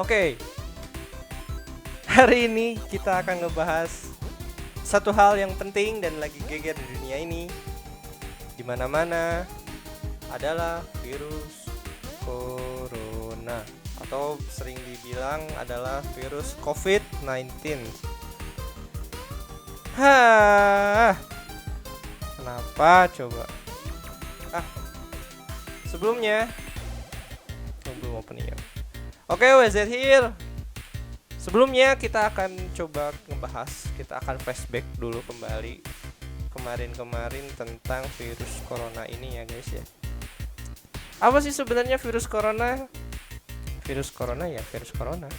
Oke, hari ini kita akan ngebahas satu hal yang penting dan lagi geger di dunia ini, di mana-mana adalah virus corona atau sering dibilang adalah virus COVID-19. Hah, kenapa coba? Sebelumnya, belum opening ya. Oke, WZ here. Sebelumnya kita akan coba ngebahas, kita akan flashback dulu kembali kemarin-kemarin tentang virus corona ini ya guys ya. Apa sih sebenarnya virus corona? Virus corona ya, virus corona.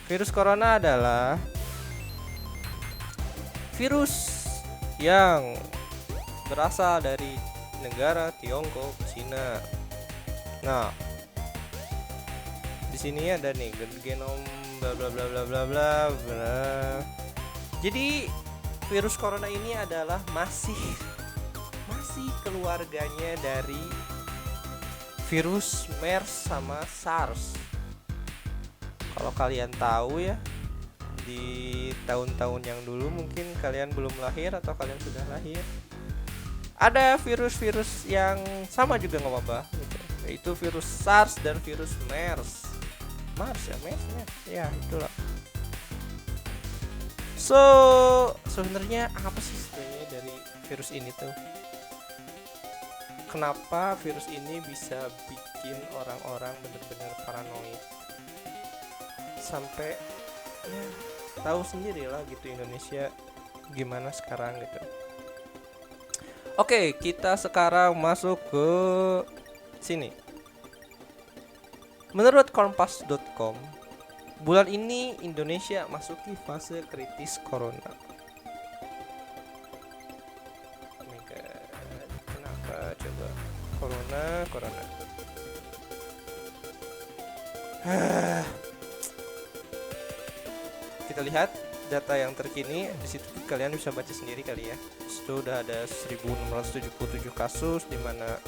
Virus corona adalah virus yang berasal dari negara Tiongkok, Cina. Nah, di sini ada nih genom bla bla bla bla bla bla bla. Jadi virus corona ini adalah masih keluarganya dari virus MERS sama SARS. Kalau kalian tahu ya, di tahun-tahun yang dulu mungkin kalian belum lahir atau kalian sudah lahir, ada virus-virus yang sama juga ngewabah gitu, yaitu virus SARS dan virus MERS. Ya itulah. So sebenarnya apa sih sebenarnya dari virus ini tuh? Kenapa virus ini bisa bikin orang-orang benar-benar paranoid sampai ya tahu sendiri lah gitu Indonesia gimana sekarang gitu. Oke, kita sekarang masuk ke sini. Menurut kompas.com, bulan ini Indonesia masuki fase kritis corona. Oh my God, kenapa coba? Corona. Kita lihat data yang terkini di situ, kalian bisa baca sendiri kali ya. Sudah ada 1677 kasus, di mana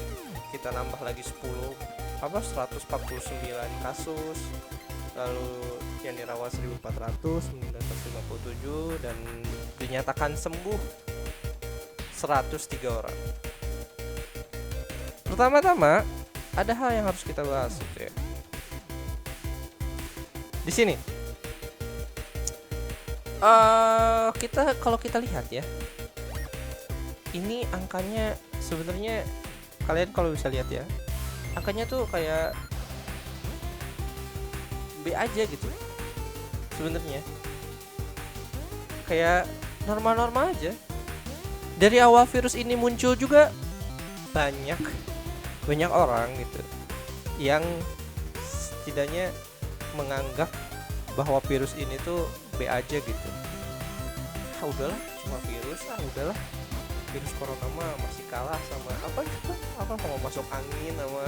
kita nambah lagi 149 kasus. Lalu yang dirawat 1400, meninggal 157, dan dinyatakan sembuh 103 orang. Pertama-tama ada hal yang harus kita bahas gitu ya. Di sini kalau kita lihat ya, ini angkanya sebenarnya kalian kalau bisa lihat ya, angkanya tuh kayak B aja gitu. Sebenarnya kayak normal-normal aja. Dari awal virus ini muncul juga banyak orang gitu yang setidaknya menganggap bahwa virus ini tuh B aja gitu. Udahlah, cuma virus udahlah. Virus corona mah masih kalah sama apa mau masuk angin sama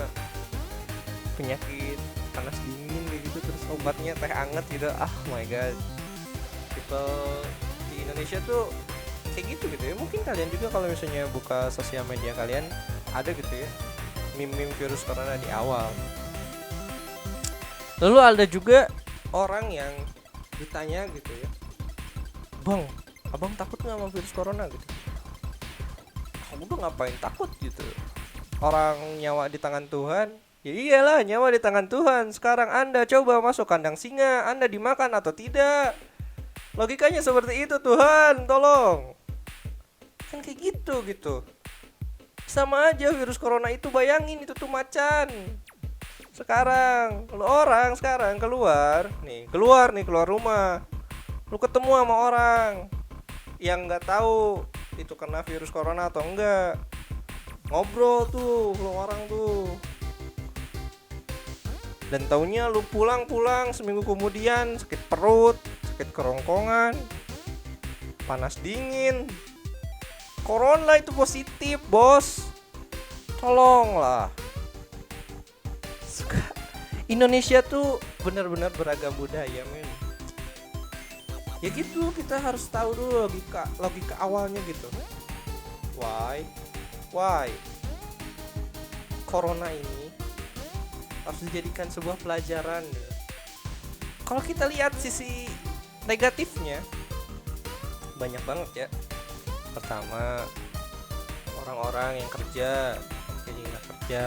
penyakit panas dingin kayak gitu, terus obatnya teh anget gitu. My god, people di Indonesia tuh kayak gitu ya. Mungkin kalian juga kalau misalnya buka sosial media kalian ada gitu ya meme virus corona di awal. Lalu ada juga orang yang ditanya gitu ya, "Bang, abang takut nggak sama virus corona?" gitu. "Kamu tuh ngapain takut gitu? Orang nyawa di tangan Tuhan." "Ya iyalah, nyawa di tangan Tuhan. Sekarang Anda coba masuk kandang singa, Anda dimakan atau tidak? Logikanya seperti itu, Tuhan, tolong." Kan kayak gitu. Sama aja virus corona itu, bayangin itu tuh macan. Sekarang lu orang sekarang keluar rumah, lu ketemu sama orang yang nggak tahu itu kena virus corona atau enggak, ngobrol tuh lu orang tuh, dan taunya lu pulang seminggu kemudian sakit perut, sakit kerongkongan, panas dingin, corona itu positif, bos. Tolonglah. Indonesia tuh benar-benar beragam budaya, men. Ya gitu, kita harus tahu dulu logika awalnya gitu. Why corona ini harus dijadikan sebuah pelajaran. Kalau kita lihat sisi negatifnya banyak banget ya. Pertama, orang-orang yang kerja jadi nggak kerja.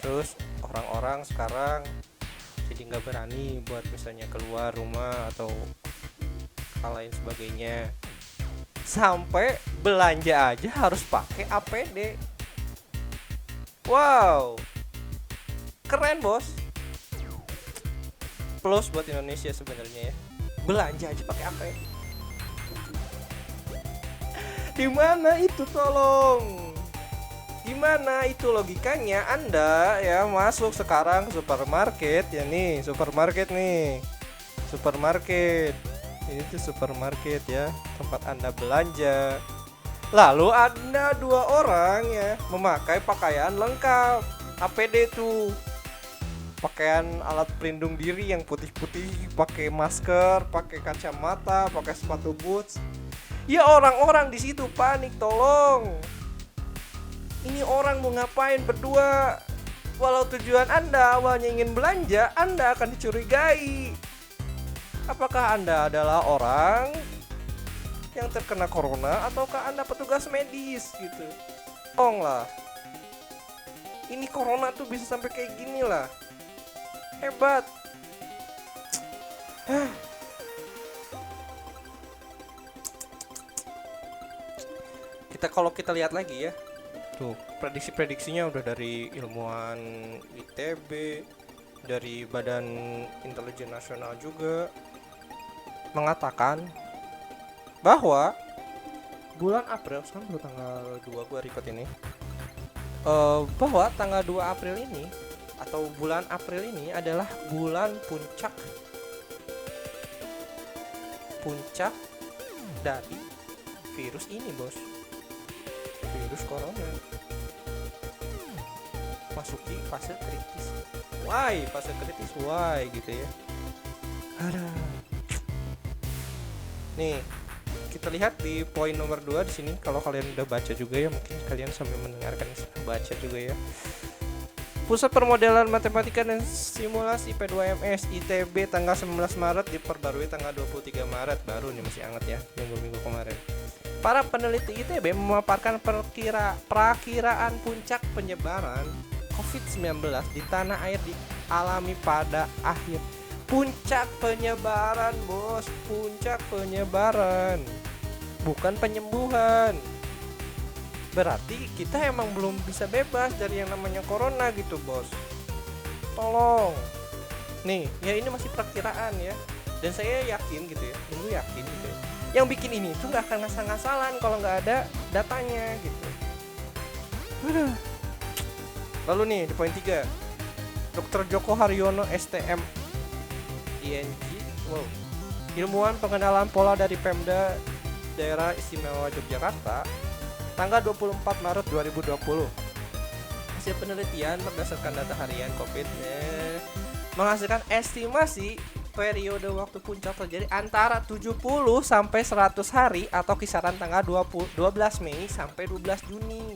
Terus orang-orang sekarang jadi nggak berani buat misalnya keluar rumah atau hal lain sebagainya. Sampai belanja aja harus pakai APD. Wow, keren bos. Plus buat Indonesia sebenarnya ya, belanja aja pakai APD. Di mana itu tolong? Gimana itu logikanya? Anda ya masuk sekarang supermarket ya nih, supermarket nih. Supermarket. Ini tuh supermarket ya, tempat Anda belanja. Lalu Anda 2 orang ya memakai pakaian lengkap. APD tuh. Pakaian alat pelindung diri yang putih-putih, pakai masker, pakai kacamata, pakai sepatu boots. Ya orang-orang di situ panik, tolong. Ini orang mau ngapain berdua? Walau tujuan Anda awalnya ingin belanja, Anda akan dicurigai. Apakah Anda adalah orang yang terkena corona ataukah Anda petugas medis gitu? Tolonglah. Ini corona tuh bisa sampai kayak gini lah. Hebat. Kalau kita lihat lagi ya. Tuh, prediksi-prediksinya udah dari ilmuwan ITB, dari Badan Intelijen Nasional juga mengatakan bahwa bulan April, sekarang baru tanggal 2 gua record ini, bahwa tanggal 2 April ini atau bulan April ini adalah bulan puncak dari virus ini bos, virus corona masuki fase kritis. Why fase kritis? Why gitu ya? Ada. Nih, kita lihat di poin nomor 2 di sini. Kalau kalian udah baca juga ya, mungkin kalian sambil mendengarkan baca juga ya. Pusat Permodelan Matematika dan Simulasi P2MS ITB tanggal 19 Maret diperbarui tanggal 23 Maret. Baru nih, masih hangat ya, minggu-minggu kemarin. Para peneliti ITB memaparkan perakiraan puncak penyebaran COVID-19 di tanah air dialami pada akhir. Puncak penyebaran bos, puncak penyebaran, bukan penyembuhan. Berarti kita emang belum bisa bebas dari yang namanya corona gitu bos. Tolong. Nih, ya ini masih perakiraan ya. Dan saya yakin gitu ya, lu yakin gitu ya, yang bikin ini tuh gak akan ngasal-ngasalan kalau gak ada datanya gitu. Lalu nih di poin 3, Dr. Joko Haryono STM ING, wow, ilmuwan pengenalan pola dari Pemda Daerah Istimewa Yogyakarta, tanggal 24 Maret 2020. Hasil penelitian berdasarkan data harian COVID menghasilkan estimasi periode waktu puncak terjadi antara 70 sampai 100 hari atau kisaran tanggal 12 Mei sampai 12 Juni.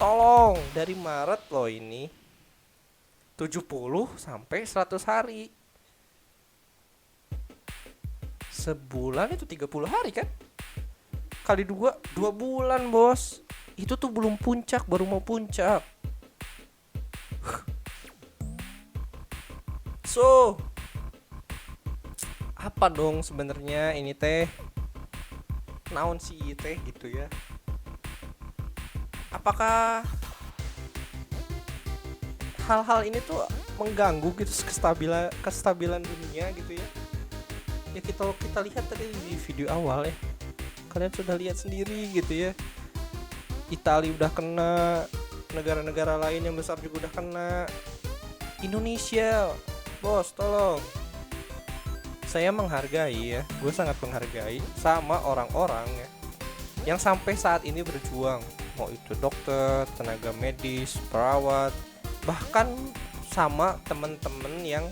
Tolong, dari Maret loh ini. 70 sampai 100 hari. Sebulan itu 30 hari kan? Kali 2 bulan bos. Itu tuh belum puncak, baru mau puncak. So, apa dong sebenarnya ini teh? Naon sih teh gitu ya? Apakah hal-hal ini tuh mengganggu gitu kestabilan dunia gitu ya? Ya kita lihat tadi di video awal ya, kalian sudah lihat sendiri gitu ya. Italia udah kena, negara-negara lain yang besar juga udah kena. Indonesia, bos tolong. Saya menghargai ya, gue sangat menghargai sama orang-orang ya yang sampai saat ini berjuang, mau itu dokter, tenaga medis, perawat, bahkan sama temen-temen yang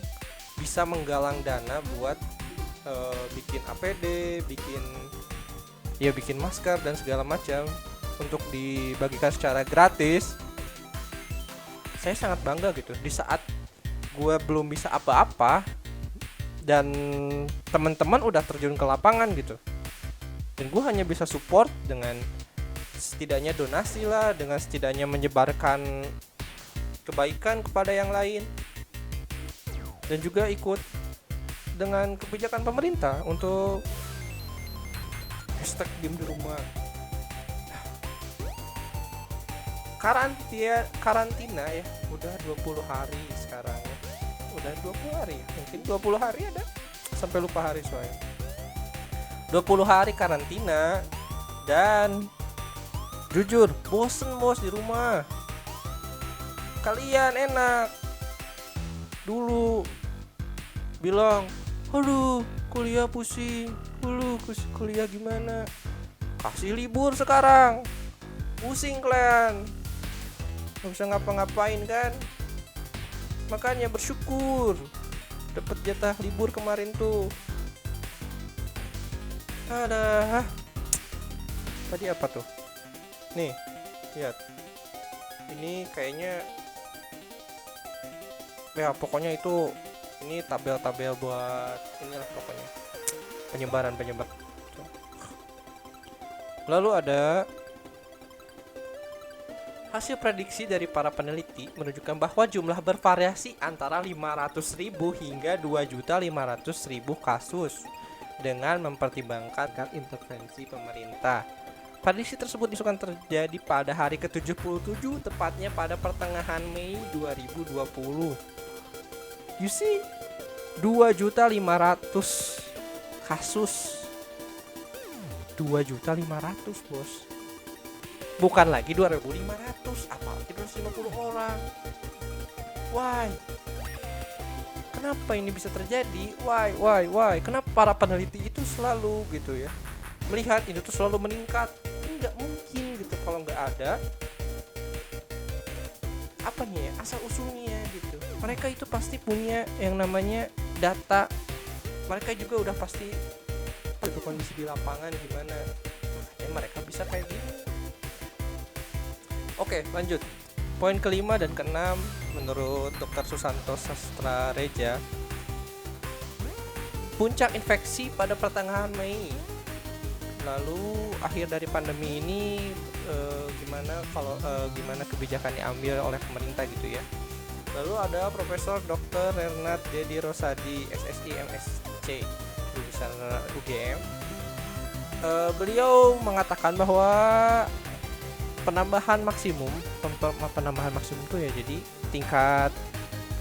bisa menggalang dana buat bikin APD, bikin masker dan segala macam untuk dibagikan secara gratis. Saya sangat bangga gitu. Di saat gue belum bisa apa-apa, dan teman-teman udah terjun ke lapangan gitu, dan gue hanya bisa support dengan setidaknya donasi lah, dengan setidaknya menyebarkan kebaikan kepada yang lain, dan juga ikut dengan kebijakan pemerintah untuk #diem di rumah. Karantina ya udah 20 hari sekarang ya. Udah 20 hari, mungkin 20 hari ada, sampai lupa hari soalnya. 20 hari karantina, dan jujur bosen bos di rumah. Kalian enak dulu bilang, aduh kuliah pusing, kuliah gimana, kasih libur sekarang, pusing kalian, gak bisa ngapa-ngapain kan. Makanya bersyukur dapat jatah libur kemarin tuh. Ada tadi apa tuh? Nih, lihat. Ini kayaknya ya pokoknya itu, ini tabel-tabel buat inilah pokoknya penyebaran. Lalu ada hasil prediksi dari para peneliti menunjukkan bahwa jumlah bervariasi antara 500.000 hingga 2.500.000 kasus dengan mempertimbangkan intervensi pemerintah. Prediksi tersebut disukan terjadi pada hari ke-77, tepatnya pada pertengahan Mei 2020. You see, 2.500.000 kasus. 2.500.000 bos. Bukan lagi 2.500, apalagi 250 orang. Why? Kenapa ini bisa terjadi? Why? Kenapa para peneliti itu selalu gitu ya melihat ini tuh selalu meningkat? Nggak mungkin gitu kalau nggak ada apanya ya, asal usulnya gitu. Mereka itu pasti punya yang namanya data. Mereka juga udah pasti itu kondisi di lapangan gimana. Makanya mereka bisa kayak gini. Oke, lanjut. Poin kelima dan keenam menurut Dr. Susanto Sastrareja, puncak infeksi pada pertengahan Mei. Lalu akhir dari pandemi ini gimana kebijakan diambil oleh pemerintah gitu ya. Lalu ada Profesor Dr. Renat Dedi Rosadi SSI MSc lulusan UGM. Beliau mengatakan bahwa penambahan maksimum itu ya, jadi tingkat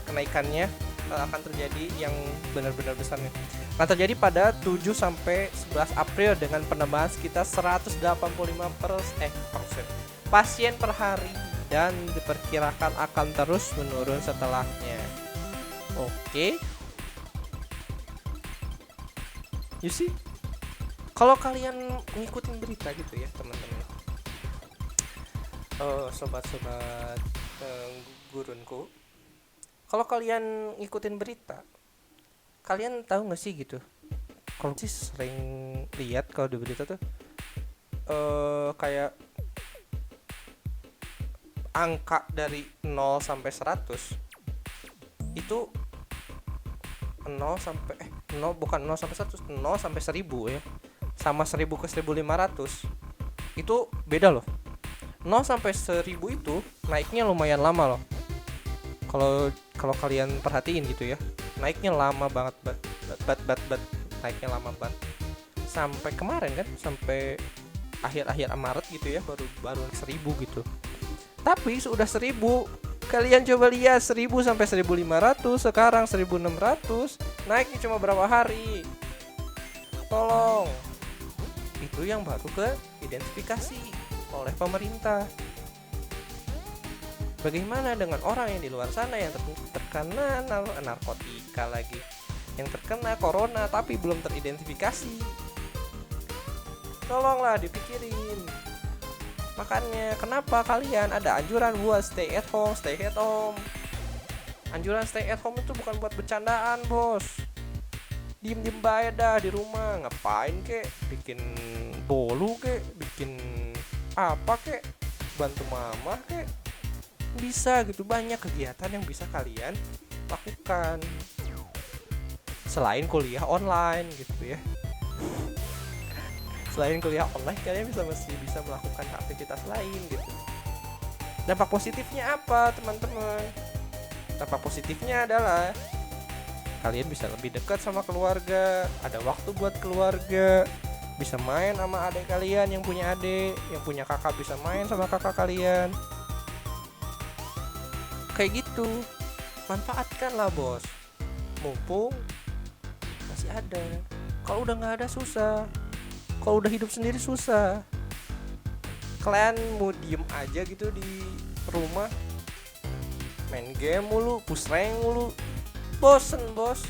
kenaikannya akan terjadi yang benar-benar besarnya akan terjadi pada 7 sampai 11 April dengan penambahan sekitar 185% pasien per hari, dan diperkirakan akan terus menurun setelahnya. Oke. You see? Kalau kalian ngikutin berita gitu ya, teman-teman. Sobat-sobat gurunku. Kalau kalian ngikutin berita, kalian tahu nggak sih gitu? Kalau sih sering lihat kalau di berita tuh kayak angka dari 0 sampai 100 itu 0 sampai 0 sampai 100, 0 sampai 1000 ya. Sama 1000 ke 1500 itu beda loh. 0 sampai 1000 itu naiknya lumayan lama loh. Kalau kalian perhatiin gitu ya, naiknya lama banget, naiknya lama banget. Sampai kemarin kan, sampai akhir Maret gitu ya, baru 1000 gitu. Tapi sudah 1000, kalian coba lihat 1000 sampai 1500, sekarang 1600, naiknya cuma berapa hari? Tolong. Itu yang baru ke identifikasi oleh pemerintah. Bagaimana dengan orang yang di luar sana yang terkena narkotika lagi, yang terkena corona tapi belum teridentifikasi? Tolonglah dipikirin. Makanya kenapa kalian ada anjuran buat stay at home. Anjuran stay at home itu bukan buat bercandaan, bos. Diem bae dah di rumah, ngapain kek? Bikin bolu kek, bikin apa kek? Bantu mama kek? Bisa gitu, banyak kegiatan yang bisa kalian lakukan. selain kuliah online gitu ya. Selain kuliah online, kalian masih bisa melakukan aktivitas lain gitu. Dampak positifnya apa, teman-teman? Dampak positifnya adalah kalian bisa lebih dekat sama keluarga, ada waktu buat keluarga, bisa main sama adik kalian yang punya adik, yang punya kakak bisa main sama kakak kalian. Kayak gitu. Manfaatkanlah, bos. Mumpung masih ada. Kalau udah nggak ada susah. Kalau udah hidup sendiri susah. Kalian mau diem aja gitu di rumah, main game mulu, push rank mulu, bosen bos.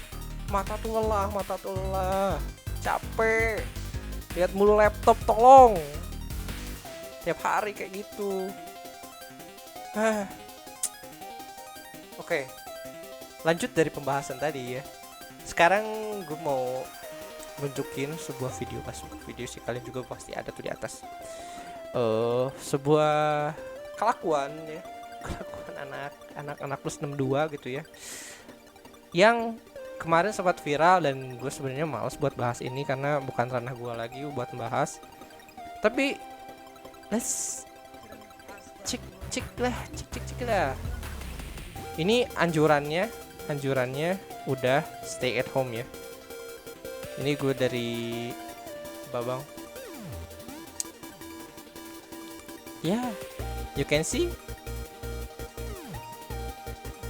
Mata tuh lelah, capek. Lihat mulu laptop, tolong. Tiap hari kayak gitu. Oke, lanjut dari pembahasan tadi ya. Sekarang gue mau nunjukin sebuah video, masuk video sih, kalian juga pasti ada tuh di atas. Sebuah kelakuan ya, kelakuan anak plus 62 gitu ya, yang kemarin sempat viral, dan gue sebenarnya males buat bahas ini karena bukan ranah gue lagi buat bahas. Tapi let's cek lah. Ini anjurannya udah stay at home ya. Ini gue dari Babang. Yeah, you can see.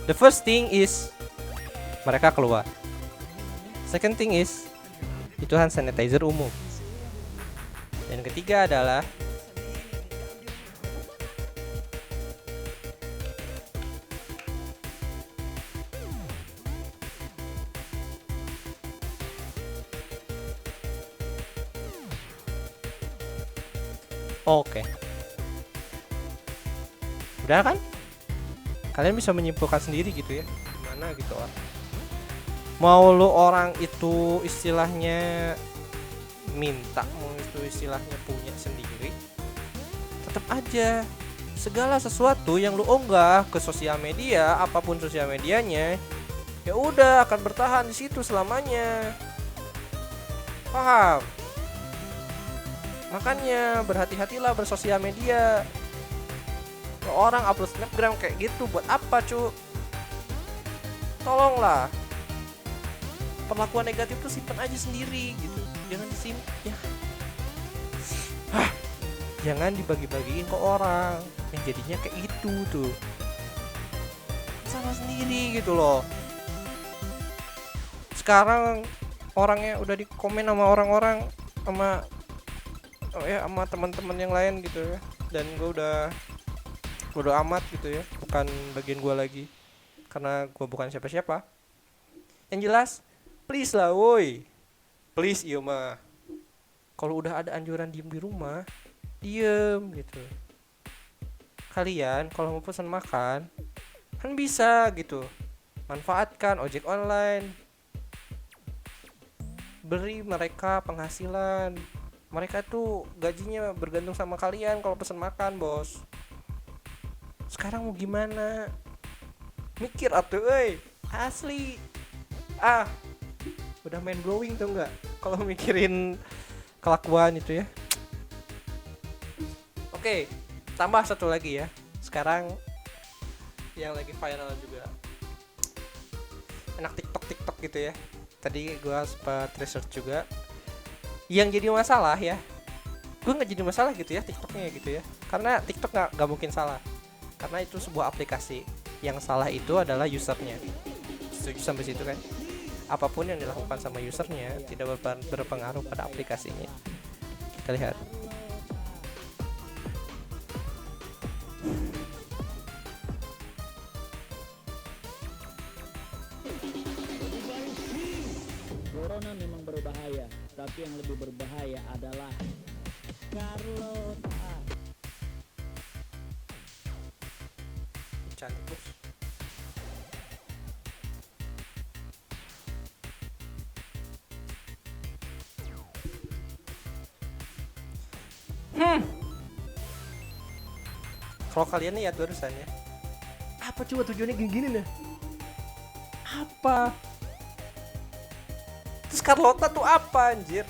The first thing is mereka keluar. Second thing is itu hand sanitizer umum. Dan ketiga adalah oke. Udah kan? Kalian bisa menyimpulkan sendiri gitu ya, gimana gitu orang. Mau lu orang itu istilahnya minta, mau itu istilahnya punya sendiri, tetap aja segala sesuatu yang lu unggah ke sosial media, apapun sosial medianya, ya udah akan bertahan di situ selamanya. Paham? Makanya berhati-hatilah bersosial media. Orang upload snapgram kayak gitu buat apa, cu? Tolonglah. Perlakuan negatif tuh simpan aja sendiri gitu. Jangan disimpan ya. Jangan dibagi-bagiin ke orang. Yang jadinya kayak gitu tuh. Salah sendiri gitu loh. Sekarang orangnya udah dikomen sama orang-orang, sama teman-teman yang lain gitu ya, dan gue udah bodo amat gitu ya, bukan bagian gue lagi karena gue bukan siapa-siapa. Yang jelas, please lah woi, please iya mah, kalau udah ada anjuran diem di rumah, diem gitu. Kalian kalau mau pesan makan kan bisa gitu, manfaatkan ojek online, beri mereka penghasilan. Mereka tuh gajinya bergantung sama kalian kalau pesan makan, bos. Sekarang mau gimana? Mikir atuh euy, asli. Udah main blowing tuh enggak kalau mikirin kelakuan itu ya. Oke, tambah satu lagi ya. Sekarang yang lagi viral juga, anak TikTok gitu ya. Tadi gua sempat research juga. Yang jadi masalah ya, gue nggak jadi masalah gitu ya TikToknya gitu ya, karena TikTok nggak mungkin salah, karena itu sebuah aplikasi. Yang salah itu adalah usernya. Setuju sampai situ kan? Apapun yang dilakukan sama usernya tidak berpengaruh pada aplikasinya. Kita lihat. Corona memang berbahaya, tapi yang lebih berbahaya adalah Carlota. Cantik bos. Kalau kalian lihat barusan ya, apa coba tujuannya gini-gini nih? Apa? Carlota tuh apa anjir?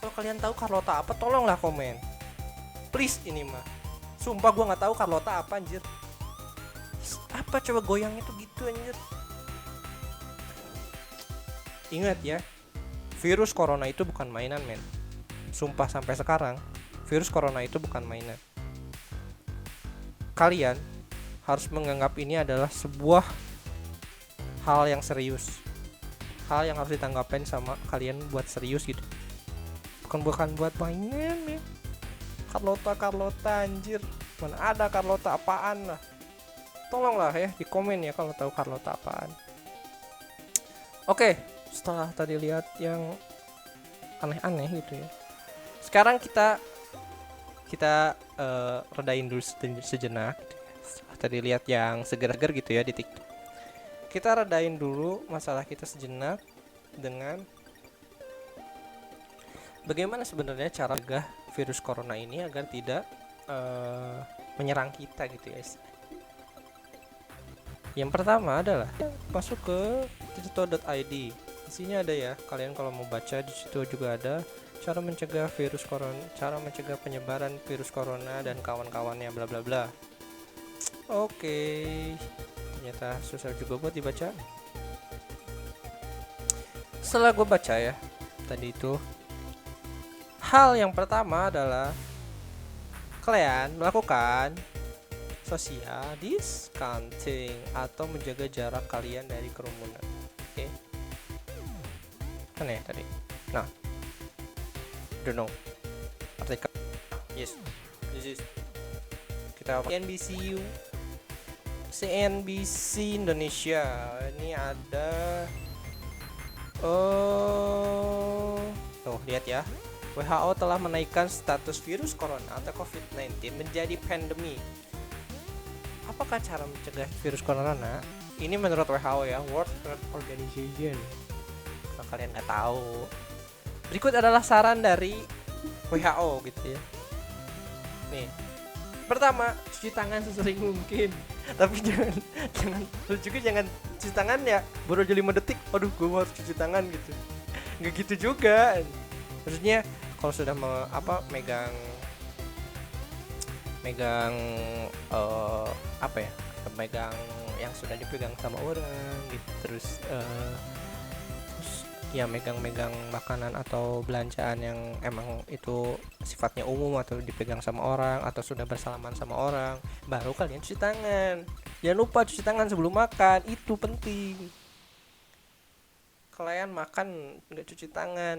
Kalau kalian tahu Carlota apa, tolonglah komen. Please ini mah. Sumpah gue nggak tahu Carlota apa anjir. Apa coba goyangnya tuh gitu anjir. Ingat ya, virus corona itu bukan mainan men. Sumpah sampai sekarang, virus corona itu bukan mainan. Kalian harus menganggap ini adalah sebuah hal yang serius. Hal yang harus ditanggapin sama kalian buat serius gitu. Bukan buat mainan ya. Carlota anjir. Mana ada Carlota apaan lah. Tolonglah ya di komen ya kalau tahu Carlota apaan. Oke, setelah tadi lihat yang aneh-aneh gitu ya. Sekarang kita redain dulu sejenak. Setelah tadi lihat yang seger-seger gitu ya di TikTok. Kita redain dulu masalah kita sejenak dengan bagaimana sebenarnya cara mencegah virus corona ini agar tidak menyerang kita gitu ya. Yang pertama adalah masuk ke tirto.id. Isinya ada ya. Kalian kalau mau baca di situ juga ada cara mencegah virus corona, cara mencegah penyebaran virus corona dan kawan-kawannya bla bla bla. Oke. Ternyata susah juga buat dibaca. Setelah gue baca ya tadi itu, hal yang pertama adalah kalian melakukan social distancing atau menjaga jarak kalian dari kerumunan. Oke. Aneh tadi. Nah, don't know. Artikel. Yes. This is kita CNBC Indonesia. Ini ada lihat ya. WHO telah menaikkan status virus corona atau COVID-19 menjadi pandemi. Apakah cara mencegah virus corona? Ini menurut WHO ya, World Health Organization. Kalau kalian nggak tahu, berikut adalah saran dari WHO gitu ya. Nih, pertama, cuci tangan sesering mungkin. Tapi jangan cuci tangan ya baru aja 5 detik. Aduh, gue harus cuci tangan gitu. Nggak gitu juga. Maksudnya kalau sudah megang megang yang sudah dipegang sama orang gitu, terus ya megang makanan atau belanjaan yang emang itu sifatnya umum atau dipegang sama orang atau sudah bersalaman sama orang, baru kalian cuci tangan. Jangan lupa cuci tangan sebelum makan, itu penting. Kalian makan nggak cuci tangan,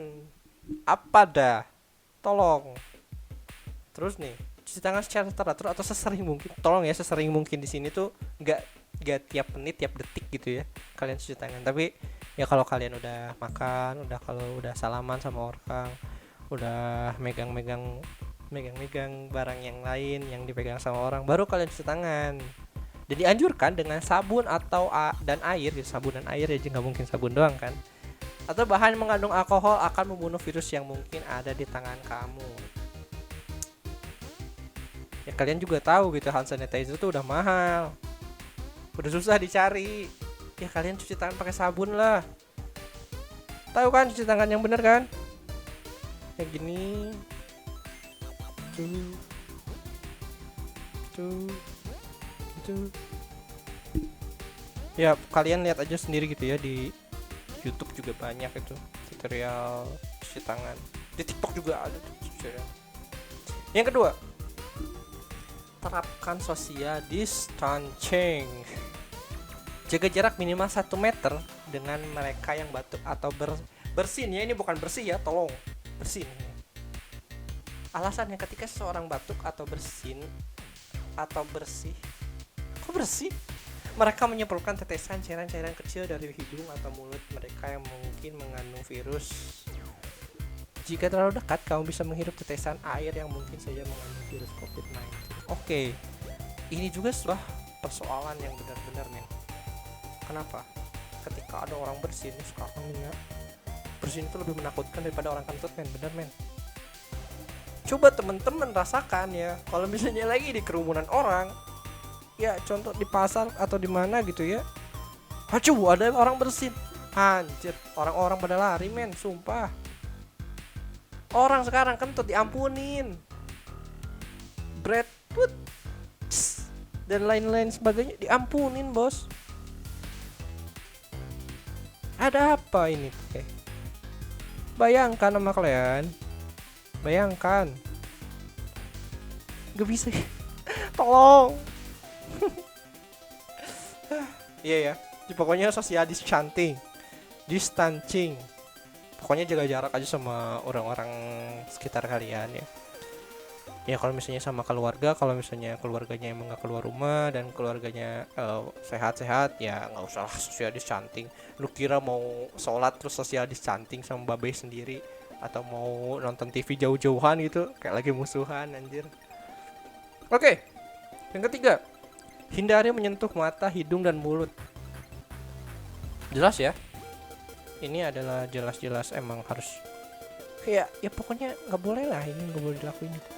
apa dah? Tolong. Terus nih, cuci tangan secara teratur atau sesering mungkin. Tolong ya, sesering mungkin di sini tuh nggak tiap menit, tiap detik gitu ya kalian cuci tangan. Tapi ya kalau kalian udah makan, kalau udah salaman sama orang, udah megang barang yang lain yang dipegang sama orang, baru kalian cuci tangan. Dan dianjurkan dengan sabun atau dan air, gitu. Sabun dan air aja, nggak mungkin sabun doang kan. Atau bahan mengandung alkohol akan membunuh virus yang mungkin ada di tangan kamu. Ya kalian juga tahu gitu, hand sanitizer itu udah mahal, udah susah dicari. Ya kalian cuci tangan pakai sabun lah. Tahu kan cuci tangan yang bener kan? Kayak gini. Tuh. Ya kalian lihat aja sendiri gitu ya, di YouTube juga banyak itu tutorial cuci tangan. Di TikTok juga ada tutorial. Yang kedua, terapkan social distancing. Jaga jarak minimal 1 meter dengan mereka yang batuk atau bersin ya. Ini bukan bersih ya, tolong. Bersin. Alasannya ketika seseorang batuk atau bersin atau bersih. Kok bersih? Mereka menyemprotkan tetesan cairan-cairan kecil dari hidung atau mulut mereka yang mungkin mengandung virus. Jika terlalu dekat, kamu bisa menghirup tetesan air yang mungkin saja mengandung virus COVID-19. Oke, ini juga sebuah persoalan yang benar-benar men. Kenapa? Ketika ada orang bersin sekarang ya, bersin itu lebih menakutkan daripada orang kentut men, bener men. Coba temen-temen rasakan ya, kalau misalnya lagi di kerumunan orang, ya contoh di pasar atau di mana gitu ya, aduh ada orang bersin, Anjir, orang-orang pada lari men, sumpah. Orang sekarang kentut diampunin. Brad Pitt dan lain-lain sebagainya diampunin, bos. Ada apa ini? Bayangkan sama kalian. Bayangkan. Gak bisa. Tolong. Iya ya. Pokoknya social distancing. Pokoknya jaga jarak aja sama orang-orang sekitar kalian ya. Ya kalau misalnya sama keluarga, kalau misalnya keluarganya emang nggak keluar rumah dan keluarganya sehat-sehat, ya nggak usah social distancing. Lu kira mau sholat terus social distancing sama babe sendiri, atau mau nonton TV jauh-jauhan gitu kayak lagi musuhan, anjir. Oke, yang ketiga, hindari menyentuh mata, hidung, dan mulut. Jelas ya, ini adalah jelas-jelas emang harus kayak ya pokoknya nggak boleh lah, ini nggak boleh dilakuin itu.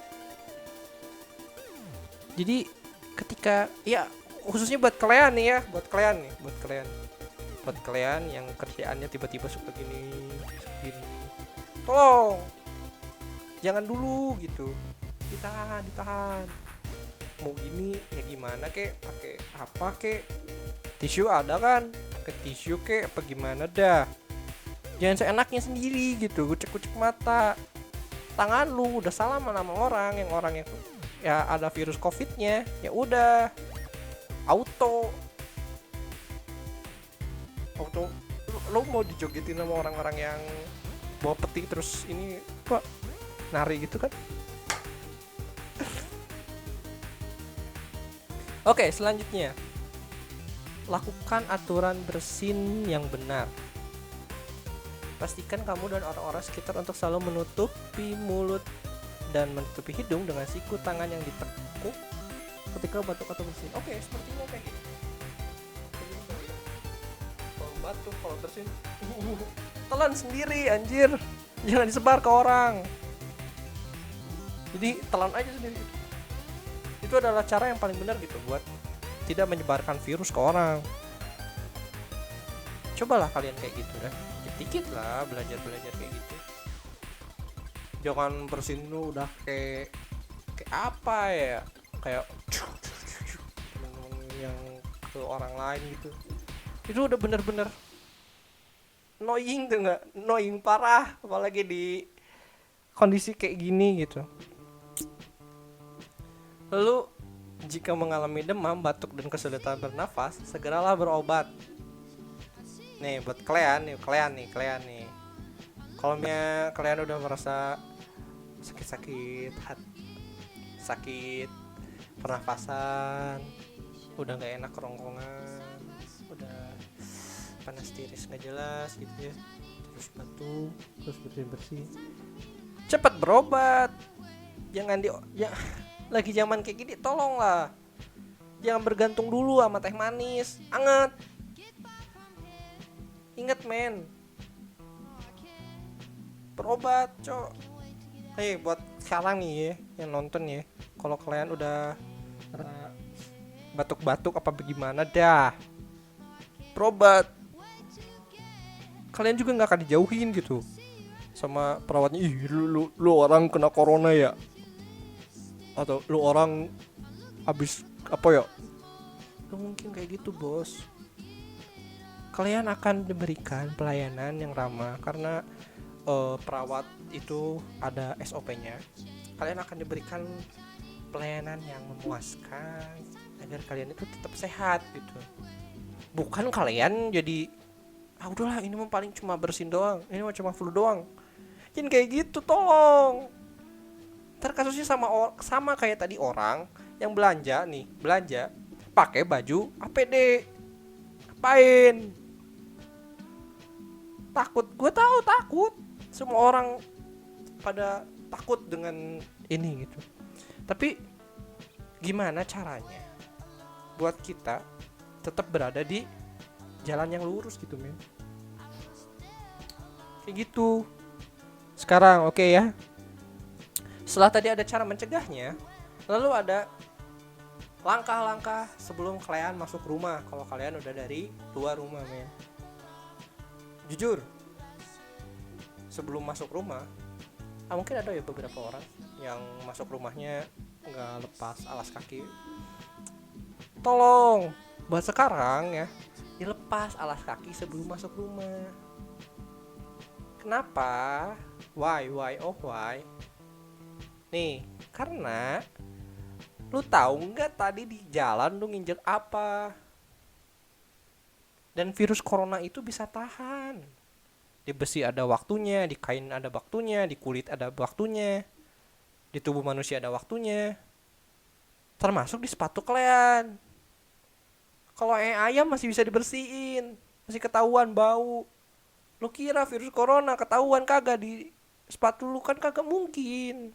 Jadi ketika ya khususnya buat kalian nih ya, buat kalian yang kerjaannya tiba-tiba suka gini, tolong jangan dulu gitu, ditahan. Mau gini ya gimana kek, pakai apa kek, tisu ada kan, pakai tisu kek apa gimana dah, jangan seenaknya sendiri gitu, kucek mata. Tangan lu udah salaman sama orang yang ya ada virus covidnya, ya udah auto lo mau dijogetin sama orang-orang yang bawa peti terus ini pak nari gitu kan. Oke, selanjutnya lakukan aturan bersin yang benar. Pastikan kamu dan orang-orang sekitar untuk selalu menutupi mulut dan menutupi hidung dengan siku tangan yang ditekuk ketika batuk atau bersin. Oke, sepertinya kayak gitu. Kalau batuk, kalau bersin, telan sendiri anjir. Jangan disebar ke orang. Jadi telan aja sendiri. Itu adalah cara yang paling benar gitu buat tidak menyebarkan virus ke orang. Cobalah kalian kayak gitu dah. Dikit lah belajar kayak gitu. Jangan bersin lu udah kayak apa ya, kayak yang ke orang lain gitu. Itu udah bener-bener annoying tuh, nggak annoying parah, apalagi di kondisi kayak gini gitu. Lalu jika mengalami demam, batuk, dan kesulitan bernafas, segeralah berobat. Nih buat kalian nih kalau kalian udah merasa sakit pernafasan, udah nggak enak kerongkongan, udah panas tiris nggak jelas gitu ya, terus batuk, terus bersih cepat berobat. Jangan lagi zaman kayak gini, tolonglah jangan bergantung dulu sama teh manis anget. Ingat men, berobat cok. Buat sekarang nih ya yang nonton ya, kalau kalian udah batuk-batuk apa bagaimana dah, berobat. Kalian juga nggak akan dijauhin gitu sama perawatnya. Ih lu orang kena corona ya, atau lu orang habis apa ya, lu mungkin kayak gitu bos. Kalian akan diberikan pelayanan yang ramah karena perawat itu ada SOP-nya. Kalian akan diberikan pelayanan yang memuaskan agar kalian itu tetap sehat gitu. Bukan kalian jadi udahlah ini mah paling cuma bersin doang, ini mah cuma flu doang. Jangan kayak gitu, tolong. Ntar kasusnya sama kayak tadi orang yang belanja pakai baju APD. Ngapain? Gue tahu takut. Semua orang pada takut dengan ini gitu. Tapi gimana caranya buat kita tetap berada di jalan yang lurus gitu men. Kayak gitu. Sekarang oke ya. Setelah tadi ada cara mencegahnya, lalu ada langkah-langkah sebelum kalian masuk rumah kalau kalian udah dari luar rumah men. jujur sebelum masuk rumah, mungkin ada ya beberapa orang yang masuk rumahnya nggak lepas alas kaki. Tolong buat sekarang ya, dilepas alas kaki sebelum masuk rumah. Kenapa? Why? Nih, karena lu tahu nggak tadi di jalan lu nginjek apa? Dan virus corona itu bisa tahan. Di besi ada waktunya, di kain ada waktunya, di kulit ada waktunya, di tubuh manusia ada waktunya. Termasuk di sepatu kalian. Kalau ayam masih bisa dibersihin, masih ketahuan bau. Lu kira virus corona ketahuan kagak di sepatu lu? Kan kagak mungkin.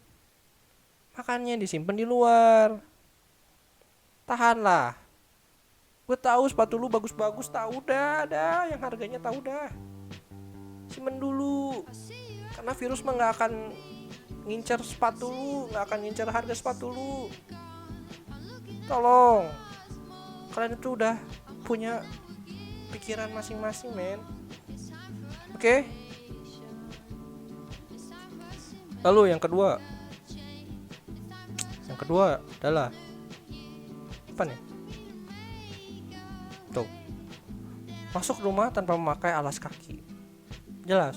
Makanya disimpan di luar. Tahanlah. Gue tahu sepatu lu bagus-bagus, tahu dah, yang harganya tahu dah. Simpen dulu. Karena virus mah nggak akan ngincar sepatu lu, nggak akan ngincar harga sepatu lu. Tolong. Kalian itu udah punya pikiran masing-masing, men. Oke? Lalu yang kedua adalah apa nih? Tuh, masuk rumah tanpa memakai alas kaki. Jelas.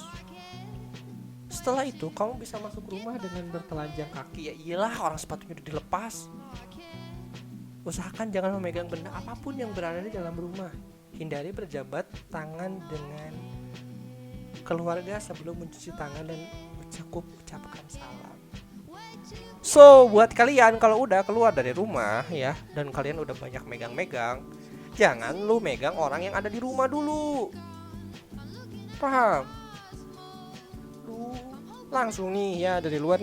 Setelah itu kamu bisa masuk rumah dengan bertelanjang kaki. Ya iyalah, orang sepatunya udah dilepas. Usahakan jangan memegang benda apapun yang berada di dalam rumah. Hindari berjabat tangan dengan keluarga sebelum mencuci tangan dan ucapkan salam. So, buat kalian kalau udah keluar dari rumah ya, dan kalian udah banyak megang-megang, jangan lu megang orang yang ada di rumah dulu. Paham? Lu langsung nih ya dari luar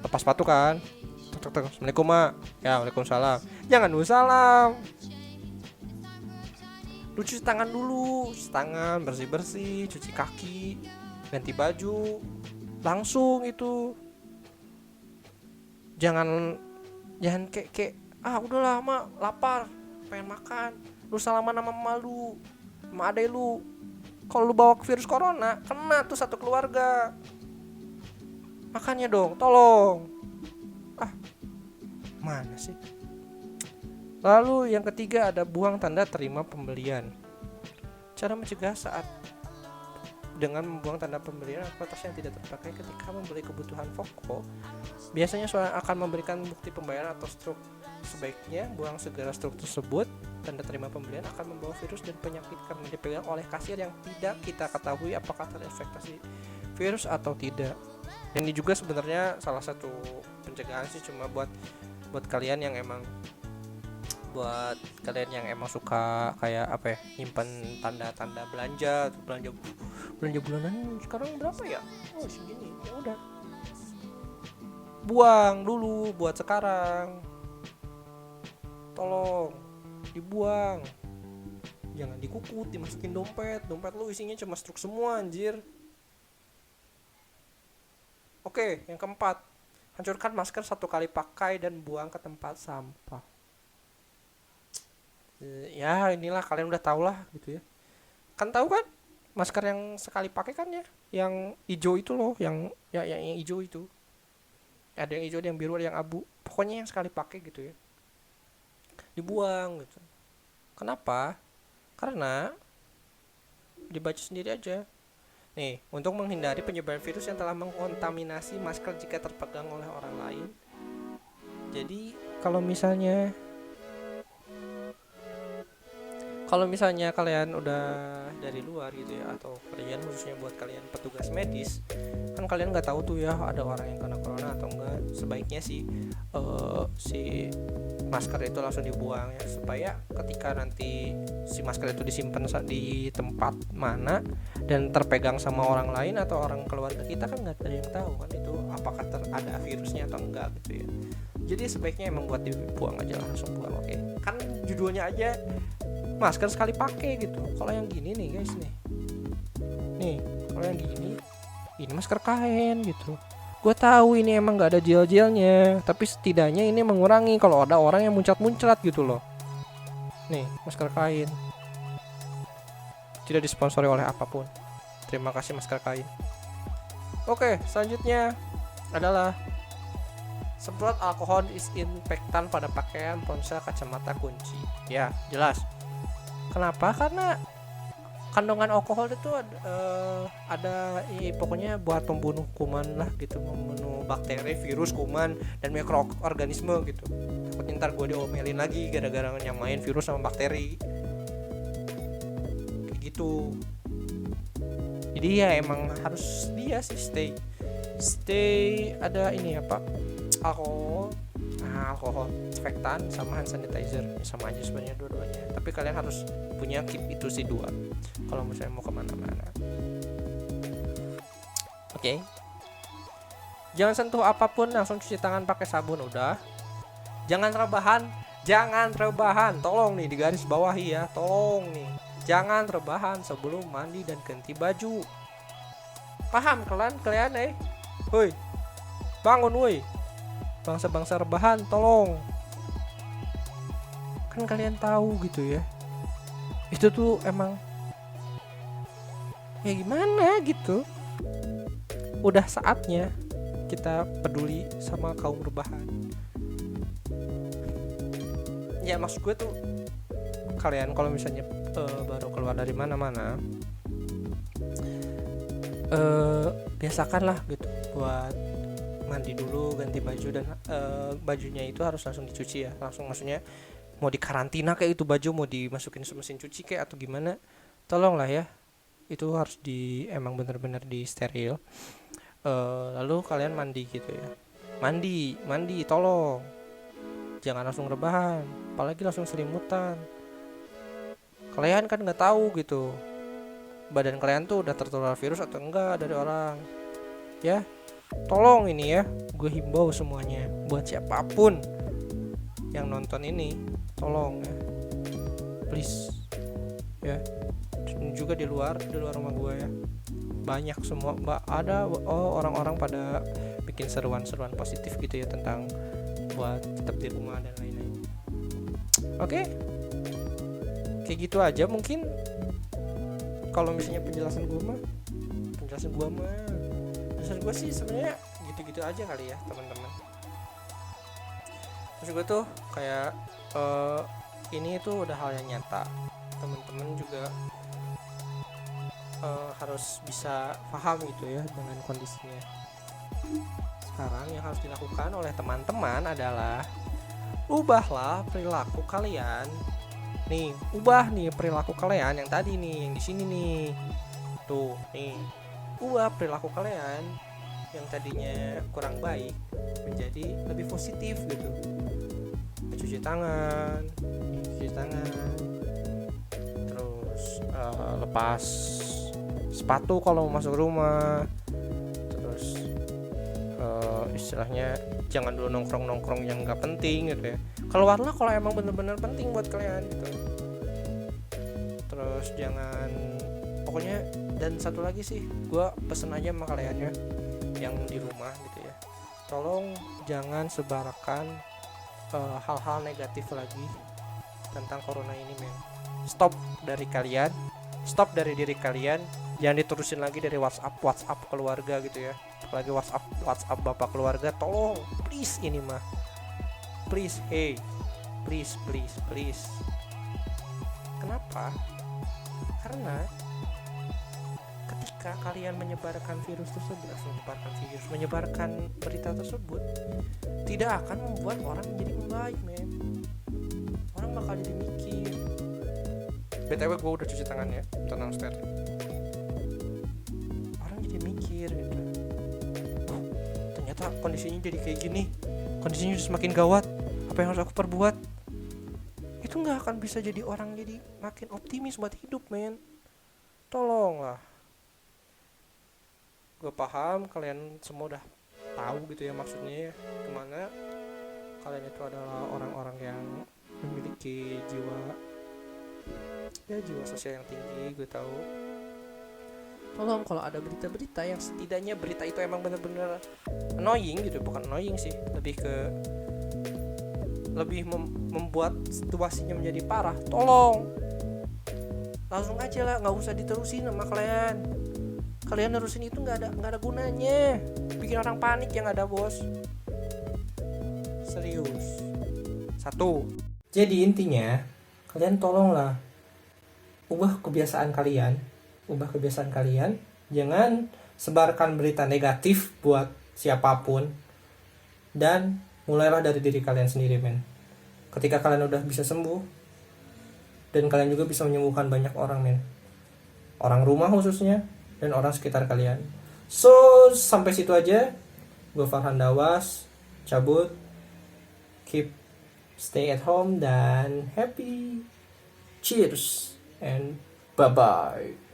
lepas sepatu kan, Assalamualaikum mak, ya waalaikumsalam, jangan dulu salam. Lu cuci tangan dulu, bersih-bersih, cuci kaki, ganti baju, langsung itu. Jangan kayak udahlah mak, lapar, pengen makan, lu salaman sama emak lu, sama adek lu. Kalau lu bawa virus corona, kena tuh satu keluarga. Makanya dong, tolong. Mana sih? Lalu yang ketiga ada buang tanda terima pembelian. Cara mencegah saat dengan membuang tanda pembelian atau tas yang tidak terpakai ketika membeli kebutuhan pokok. Biasanya seorang akan memberikan bukti pembayaran atau struk. Sebaiknya buang segera struk tersebut. Tanda terima pembelian akan membawa virus dan penyakit karena dipegang oleh kasir yang tidak kita ketahui apakah terinfeksi virus atau tidak. Dan ini juga sebenarnya salah satu pencegahan sih, cuma buat kalian yang emang suka kayak apa ya, nyimpen tanda-tanda belanja bulanan sekarang berapa ya, segini, ya udah buang dulu buat sekarang, tolong dibuang, jangan dikukut, dimasukin dompet lu isinya cuma struk semua anjir. Oke, yang keempat, hancurkan masker 1 kali pakai dan buang ke tempat sampah. Ya inilah, kalian udah tahu lah gitu ya. Kan tahu kan masker yang sekali pakai kan ya, yang hijau itu loh, yang hijau itu. Ada yang hijau, ada yang biru, ada yang abu. Pokoknya yang sekali pakai gitu ya. Dibuang gitu. Kenapa? Karena dibaca sendiri aja. Nih, untuk menghindari penyebaran virus yang telah mengkontaminasi masker jika terpegang oleh orang lain. Jadi kalau misalnya kalian udah dari luar gitu ya, atau kalian khususnya buat kalian petugas medis, kan kalian nggak tahu tuh ya ada orang yang kena corona atau enggak. Sebaiknya sih si masker itu langsung dibuang ya, supaya ketika nanti si masker itu disimpan di tempat mana dan terpegang sama orang lain atau orang keluarga kita, kan nggak ada yang tahu kan itu apakah ada virusnya atau enggak gitu ya. Jadi sebaiknya emang buat dibuang aja, langsung buang. Oke. Kan judulnya aja masker sekali pakai gitu. Kalau yang gini nih guys nih kalau yang gini, ini masker kain gitu. Gue tahu ini emang nggak ada gel-gelnya, tapi setidaknya ini mengurangi kalau ada orang yang muncrat-muncrat gitu loh. Nih masker kain. tidak disponsori oleh apapun. Terima kasih masker kain. Oke, selanjutnya adalah semprot alkohol disinfektan pada pakaian, ponsel, kacamata, kunci. Ya, jelas. Kenapa? Karena kandungan alkohol itu ada pokoknya buat pembunuh kuman lah gitu, membunuh bakteri, virus, kuman, dan mikroorganisme gitu. Takutnya ntar gue diomelin lagi gara-gara nyamain virus sama bakteri kayak gitu. Jadi ya emang harus dia sih stay ada ini apa, alkohol disinfektan sama hand sanitizer, sama aja sebenarnya dua-duanya, tapi kalian harus punya kit itu sih 2 kalau misalnya mau kemana-mana. Oke. Jangan sentuh apapun, langsung cuci tangan pakai sabun. Udah. Jangan rebahan, tolong nih di garis bawahi ya, tolong nih, jangan rebahan sebelum mandi dan ganti baju. Paham kalian Hoi, bangun woi, bangsa rebahan, tolong. Kan kalian tahu gitu ya, itu tuh emang ya gimana gitu. Udah saatnya kita peduli sama kaum rebahan. Ya maksud gue tuh, kalian kalau misalnya baru keluar dari mana-mana, biasakanlah gitu buat mandi dulu, ganti baju, dan bajunya itu harus langsung dicuci ya, langsung, maksudnya mau dikarantina kayak itu baju, mau dimasukin ke mesin cuci kayak atau gimana, tolonglah ya, itu harus emang bener-bener di steril. Lalu kalian mandi gitu ya, mandi tolong, jangan langsung rebahan, apalagi langsung selimutan. Kalian kan nggak tahu gitu badan kalian tuh udah tertular virus atau enggak dari orang ya. Tolong ini ya, gue himbau semuanya buat siapapun yang nonton ini, tolong ya, please ya. Dan juga di luar rumah gue ya, banyak semua ada orang-orang pada bikin seruan-seruan positif gitu ya tentang buat tetap di rumah dan lain-lain. Oke, kayak gitu aja mungkin kalau misalnya penjelasan gue sih sebenarnya gitu-gitu aja kali ya teman-teman. Terus gue tuh kayak ini tuh udah hal yang nyata, teman-teman juga harus bisa paham gitu ya dengan kondisinya. Sekarang yang harus dilakukan oleh teman-teman adalah ubahlah perilaku kalian. Nih, ubah nih perilaku kalian yang tadi nih, yang di sini nih. Tuh, nih. Ubah perilaku kalian yang tadinya kurang baik menjadi lebih positif gitu. Cuci tangan. Terus lepas sepatu kalau mau masuk rumah. Terus istilahnya jangan dulu nongkrong yang nggak penting gitu ya. Keluarlah kalau emang bener-bener penting buat kalian gitu. Terus jangan, pokoknya, dan satu lagi sih, gue pesen aja sama kalian ya yang di rumah gitu ya, tolong jangan sebarkan hal-hal negatif lagi tentang corona ini, men. Stop dari diri kalian, jangan diterusin lagi dari WhatsApp keluarga gitu ya, apalagi WhatsApp bapak keluarga. Tolong, please, ini mah please, hey, please. Kenapa? Karena ketika kalian menyebarkan berita tersebut tidak akan membuat orang menjadi membaik, men. Orang bakal jadi mikir. BTW gue udah cuci tangan ya, tenang, Ster. Orang jadi mikir gitu, ternyata kondisinya jadi kayak gini, kondisinya semakin gawat, apa yang harus aku perbuat? Itu nggak akan bisa jadi orang jadi makin optimis buat hidup, men. Tolonglah. Gue paham kalian semua udah tahu gitu ya maksudnya ya, kemana kalian itu adalah orang-orang yang memiliki jiwa sosial yang tinggi. Gue tahu. Tolong, kalau ada berita-berita yang setidaknya berita itu emang bener-bener annoying gitu, bukan annoying sih, lebih membuat situasinya menjadi parah, tolong langsung aja lah, nggak usah diterusin sama kalian nerusin itu nggak ada gunanya, bikin orang panik yang ada bos. Serius. Satu, jadi intinya kalian tolonglah ubah kebiasaan kalian, jangan sebarkan berita negatif buat siapapun, dan mulailah dari diri kalian sendiri, men. Ketika kalian udah bisa sembuh, dan kalian juga bisa menyembuhkan banyak orang, men, orang rumah khususnya dan orang sekitar kalian. So, sampai situ aja. Gue Farhan Dawas cabut. Keep stay at home dan happy. Cheers and bye bye.